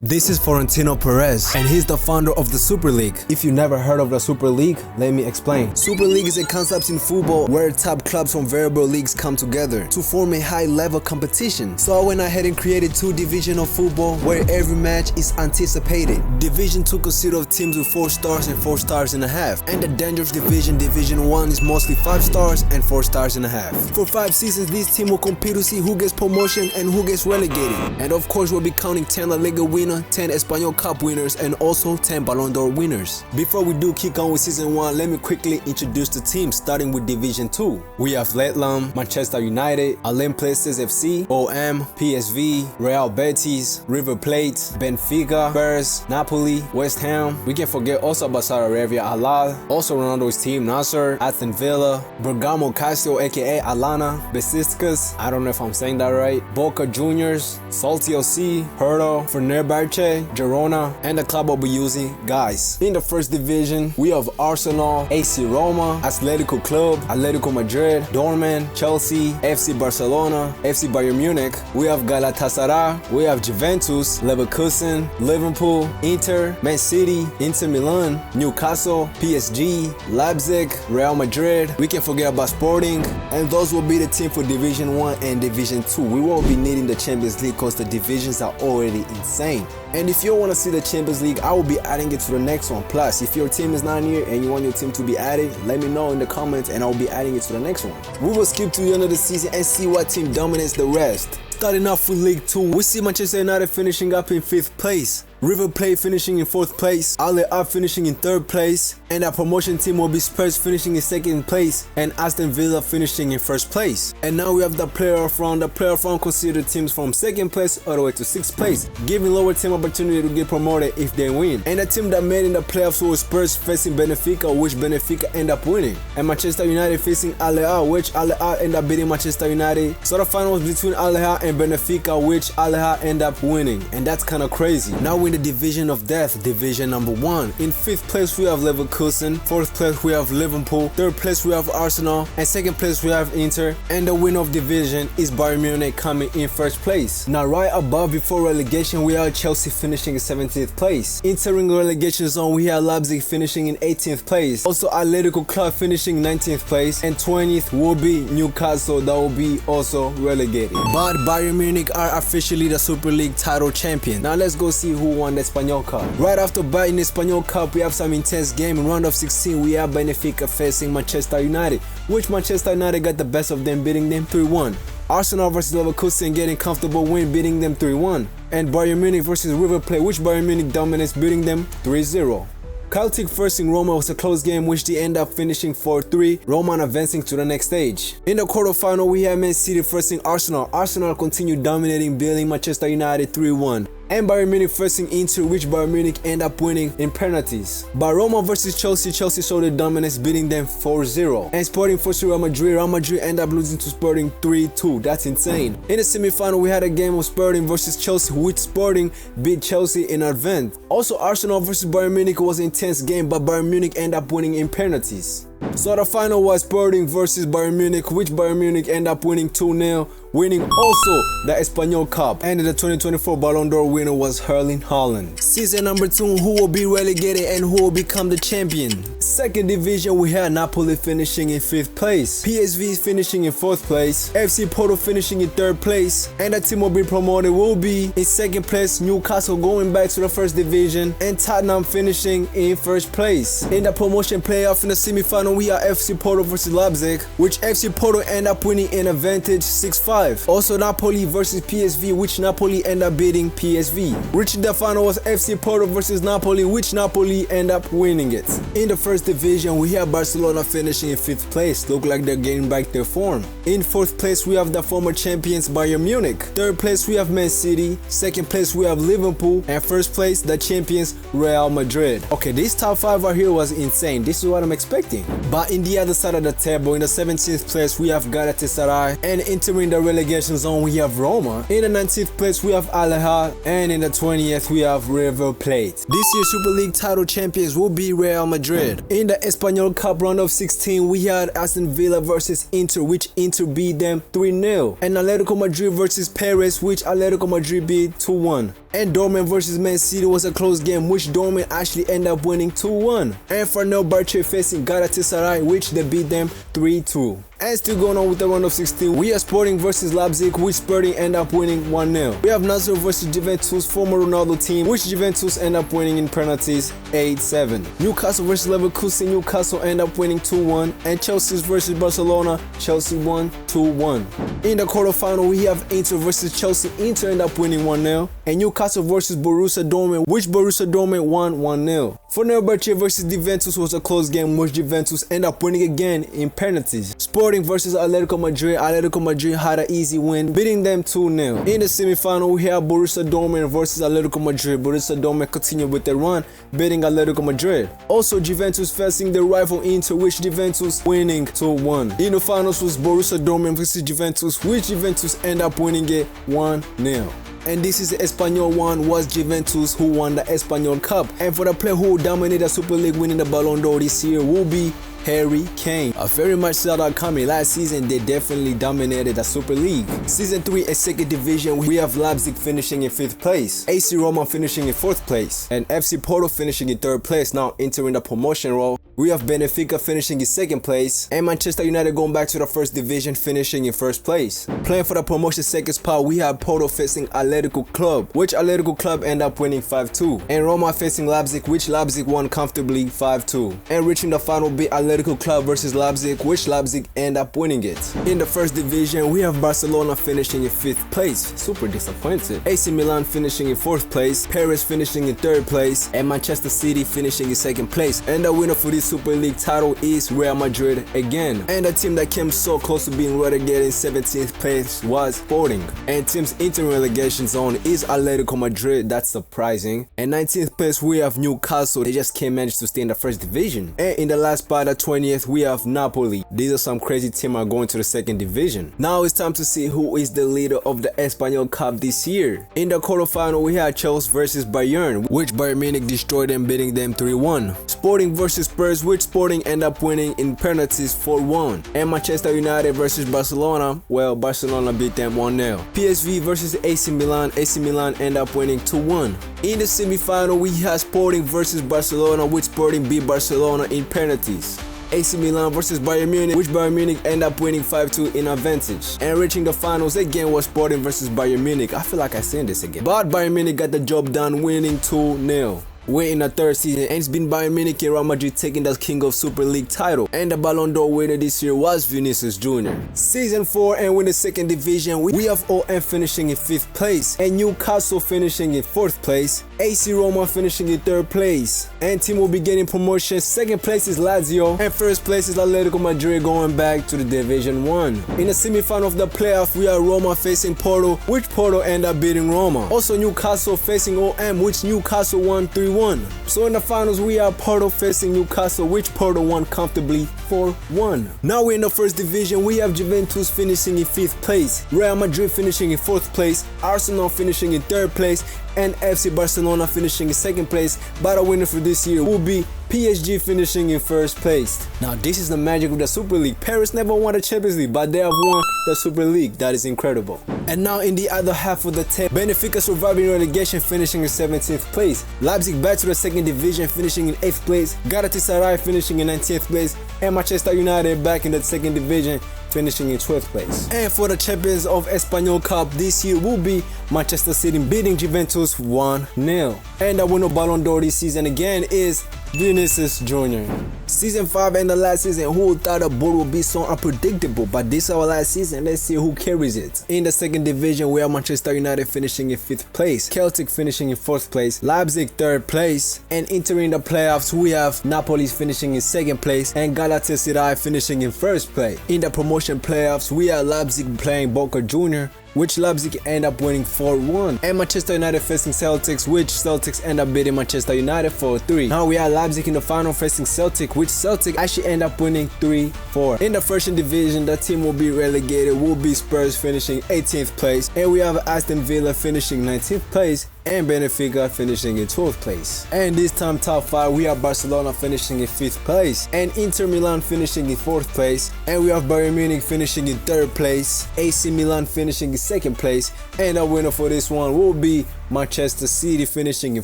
This is Florentino Perez, and he's the founder of the Super League. If you never heard of the Super League, let me explain. Super League is a concept in football where top clubs from variable leagues come together to form a high-level competition. So I went ahead and created two divisions of football where every match is anticipated. Division 2 consists of teams with 4 stars and 4 stars and a half. And the dangerous division, Division 1, is mostly 5 stars and 4 stars and a half. For 5 seasons, this team will compete to see who gets promotion and who gets relegated. And of course, we'll be counting 10 La Liga winners, 10 Espanol Cup winners, and also 10 Ballon d'Or winners. Before we do kick on with Season 1, let me quickly introduce the team, starting with Division 2. We have Letlam, Manchester United, Olympiacos FC, OM, PSV, Real Betis, River Plate, Benfica, Spurs, Napoli, West Ham. We can forget also about Saudi Arabia, Al-Ahly, also Ronaldo's team, Nasser, Aston Villa, Bergamo Casio aka Alana, Besiktas, I don't know if I'm saying that right, Boca Juniors, Salty C, Herto, Fenerbahce, Girona, and the club will be using. Guys, in the first division, we have Arsenal, AC Roma, Atletico Club, Atletico Madrid, Dortmund, Chelsea, FC Barcelona, FC Bayern Munich. We have Galatasaray, we have Juventus, Leverkusen, Liverpool, Inter, Man City, Inter Milan, Newcastle, PSG, Leipzig, Real Madrid. We can forget about Sporting, and those will be the team for Division 1 and Division 2. We won't be needing the Champions League because the divisions are already insane. And if you want to see the Champions League, I will be adding it to the next one. Plus, if your team is not here and you want your team to be added, let me know in the comments and I'll be adding it to the next one. We will skip to the end of the season and see what team dominates the rest. Starting off with League 2, we see Manchester United finishing up in 5th place. River Plate finishing in 4th place, Al-Ahly finishing in 3rd place, and our promotion team will be Spurs finishing in 2nd place, and Aston Villa finishing in 1st place. And now we have the playoff round. The playoff round considers teams from 2nd place all the way to 6th place, giving lower team opportunity to get promoted if they win. And the team that made in the playoffs was Spurs facing Benfica, which Benfica end up winning, and Manchester United facing Al-Ahly, which Al-Ahly end up beating Manchester United. So the final was between Al-Ahly and Benfica, which Al-Ahly end up winning, and that's kind of crazy. Now we're in the division of death, division number 1. In 5th place we have Leverkusen, 4th place we have Liverpool, 3rd place we have Arsenal, and 2nd place we have Inter, and the winner of division is Bayern Munich coming in 1st place. Now right above before relegation we have Chelsea finishing in 17th place. Entering relegation zone we have Leipzig finishing in 18th place, also Atletico Club finishing 19th place, and 20th will be Newcastle that will be also relegated. But Bayern Munich are officially the Super League title champion. Now let's go see who won the Espanol Cup. Right after biting the Espanol Cup, we have some intense game. In round of 16, we have Benfica facing Manchester United, which Manchester United got the best of them, beating them 3-1. Arsenal versus Leverkusen getting comfortable win, beating them 3-1. And Bayern Munich versus River Plate, which Bayern Munich dominates, beating them 3-0. Celtic versing Roma was a close game which they end up finishing 4-3, Roma advancing to the next stage. In the quarterfinal, we have Man City versing Arsenal. Arsenal continued dominating, beating Manchester United 3-1. And Bayern Munich facing Inter, which Bayern Munich end up winning in penalties. But Roma versus Chelsea, Chelsea showed the dominance, beating them 4-0. And Sporting versus Real Madrid end up losing to Sporting 3-2. That's insane. In the semi-final, we had a game of Sporting versus Chelsea, which Sporting beat Chelsea in advance. Also, Arsenal versus Bayern Munich was an intense game, but Bayern Munich end up winning in penalties. So the final was Sporting versus Bayern Munich, which Bayern Munich end up winning 2-0, winning also the Espanol Cup. And the 2024 Ballon d'Or winner was Erling Haaland. Season number 2, who will be relegated and who will become the champion? 2nd division, we had Napoli finishing in 5th place, PSV finishing in 4th place, FC Porto finishing in 3rd place, and the team will be promoted will be in 2nd place, Newcastle going back to the 1st division, and Tottenham finishing in 1st place. In the promotion playoff in the semi-final, we have FC Porto versus Leipzig, which FC Porto end up winning in advantage 6-5. Also Napoli versus PSV, which Napoli end up beating PSV. Reaching the final was FC Porto versus Napoli, which Napoli end up winning it. In the 1st division, we have Barcelona finishing in 5th place, look like they're getting back their form. In 4th place, we have the former champions Bayern Munich. 3rd place, we have Man City. 2nd place, we have Liverpool. And 1st place, the champions Real Madrid. Okay, this top 5 right here was insane. This is what I'm expecting. But in the other side of the table, in the 17th place, we have Galatasaray. And entering the relegation zone, we have Roma. In the 19th place, we have Al Ahly. And in the 20th, we have River Plate. This year's Super League title champions will be Real Madrid. In the Espanyol Cup round of 16, we had Aston Villa versus Inter, which Inter beat them 3-0. And Atletico Madrid versus Paris, which Atletico Madrid beat 2-1. And Dortmund versus Man City was a close game, which Dortmund actually ended up winning 2-1. And Fenerbahce facing Galatasaray, which they beat them 3-2. And still going on with the round of 16, we have Sporting versus Leipzig, which Sporting end up winning 1-0. We have Nazar versus Juventus, former Ronaldo team, which Juventus end up winning in penalties 8-7. Newcastle versus Leverkusen, Newcastle end up winning 2-1. And Chelsea versus Barcelona, Chelsea won 2-1. In the quarterfinal, we have Inter versus Chelsea, Inter end up winning 1-0. And Newcastle versus Borussia Dortmund, which Borussia Dortmund won 1-0. Fenerbahce versus Juventus was a close game, which Juventus end up winning again in penalties. Sporting versus Atletico Madrid, Atletico Madrid had an easy win, beating them 2-0. In the semifinal, we have Borussia Dortmund versus Atletico Madrid. Borussia Dortmund continued with their run, beating Atletico Madrid. Also, Juventus facing their rival Inter, which Juventus winning 2-1. In the finals was Borussia Dortmund versus Juventus, which Juventus end up winning it 1-0. And this is the Espanyol one, was Juventus, who won the Espanyol Cup. And for the player who dominated the Super League, winning the Ballon d'Or this year, will be Harry Kane. I very much saw that coming. Last season, they definitely dominated the Super League. Season 3, a second division, we have Leipzig finishing in 5th place, AC Roma finishing in 4th place, and FC Porto finishing in 3rd place, now entering the promotion role. We have Benfica finishing in 2nd place, and Manchester United going back to the 1st division, finishing in 1st place. Playing for the promotion 2nd spot, we have Porto facing Atletico Club, which Atletico Club end up winning 5-2. And Roma facing Leipzig, which Leipzig won comfortably 5-2. And reaching the final beat Atletico Club versus Leipzig, which Leipzig end up winning it. In the 1st division, we have Barcelona finishing in 5th place, super disappointed. AC Milan finishing in 4th place, Paris finishing in 3rd place, and Manchester City finishing in 2nd place. And the winner for this Super League title is Real Madrid again. And the team that came so close to being relegated in 17th place was Sporting. And teams entering relegation zone is Atletico Madrid, that's surprising. And 19th place we have Newcastle, they just can't manage to stay in the 1st division. And in the last spot, the 20th, we have Napoli. These are some crazy teams are going to the 2nd division. Now it's time to see who is the leader of the Espanyol Cup this year. In the quarterfinal, we have Chelsea versus Bayern, which Bayern Munich destroyed them, beating them 3-1. Sporting versus Spurs, which Sporting end up winning in penalties 4-1. And Manchester United versus Barcelona, well, Barcelona beat them 1-0. PSV versus AC Milan, AC Milan end up winning 2-1. In the semi-final, we have Sporting versus Barcelona, which Sporting beat Barcelona in penalties. AC Milan versus Bayern Munich, which Bayern Munich end up winning 5-2 in advantage. And reaching the finals again was Sporting versus Bayern Munich. I feel like I seen this again. But Bayern Munich got the job done, winning 2-0. We're in the 3rd season, and it's been Bayern Munich and Real Madrid taking the King of Super League title. And the Ballon d'Or winner this year was Vinicius Jr. Season 4, and with the 2nd division, we have OM finishing in 5th place, and Newcastle finishing in 4th place, AC Roma finishing in 3rd place, and team will be getting promotion. 2nd place is Lazio, and 1st place is Atletico Madrid going back to the Division 1. In the semi-final of the playoff, we have Roma facing Porto, which Porto end up beating Roma. Also Newcastle facing OM, which Newcastle won 3-1. So in the finals, we have Porto facing Newcastle, which Porto won comfortably 4-1. Now we're in the 1st division, we have Juventus finishing in 5th place, Real Madrid finishing in 4th place, Arsenal finishing in 3rd place, and FC Barcelona finishing in 2nd place. But the winner for this year will be PSG finishing in 1st place. Now this is the magic of the Super League. Paris never won the Champions League, but they have won the Super League. That is incredible. And now in the other half of the table, Benfica surviving relegation, finishing in 17th place. Leipzig back to the 2nd division, finishing in 8th place. Galatasaray finishing in 19th place. And Manchester United back in the 2nd division, finishing in 12th place. And for the champions of Espanyol Cup this year will be Manchester City, beating Juventus 1-0. And the winner of Ballon d'Or this season again is Vinicius Jr. Season 5 and the last season, who thought the board would be so unpredictable, but this is our last season. Let's see who carries it. In the 2nd division, we have Manchester United finishing in 5th place, Celtic finishing in 4th place, Leipzig 3rd place, and entering the playoffs, we have Napoli finishing in 2nd place and Galatasaray finishing in 1st place. In the promotion playoffs, we have Leipzig playing Boca Juniors, which Leipzig end up winning 4-1. And Manchester United facing Celtics, which Celtics end up beating Manchester United 4-3. Now we have Leipzig in the final facing Celtic, which Celtic actually end up winning 3-4. In the first division, the team will be relegated, will be Spurs finishing 18th place, and we have Aston Villa finishing 19th place, and Benfica finishing in 12th place. And this time top 5, we have Barcelona finishing in 5th place, and Inter Milan finishing in 4th place, and we have Bayern Munich finishing in 3rd place, AC Milan finishing in 2nd place, and the winner for this one will be Manchester City finishing in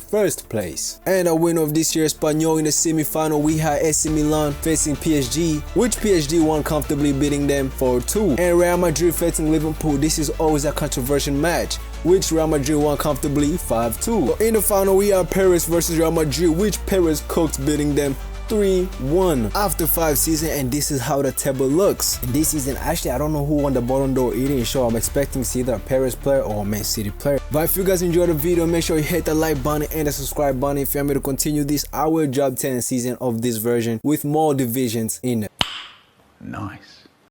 1st place. And the winner of this year, Espanyol, in the semi-final, we had AC Milan facing PSG, which PSG won comfortably, beating them 4-2. And Real Madrid facing Liverpool, this is always a controversial match, which Real Madrid won comfortably 5-2. In the final, we have Paris versus Real Madrid, which Paris cooked, beating them 3-1 after 5 seasons, and this is how the table looks. In this season, actually, I don't know who won the Ballon d'Or eating show. I'm expecting to see either a Paris player or a Man City player. But if you guys enjoyed the video, make sure you hit the like button and the subscribe button. If you want me to continue this, I will drop 10th season of this version with more divisions in it. Nice.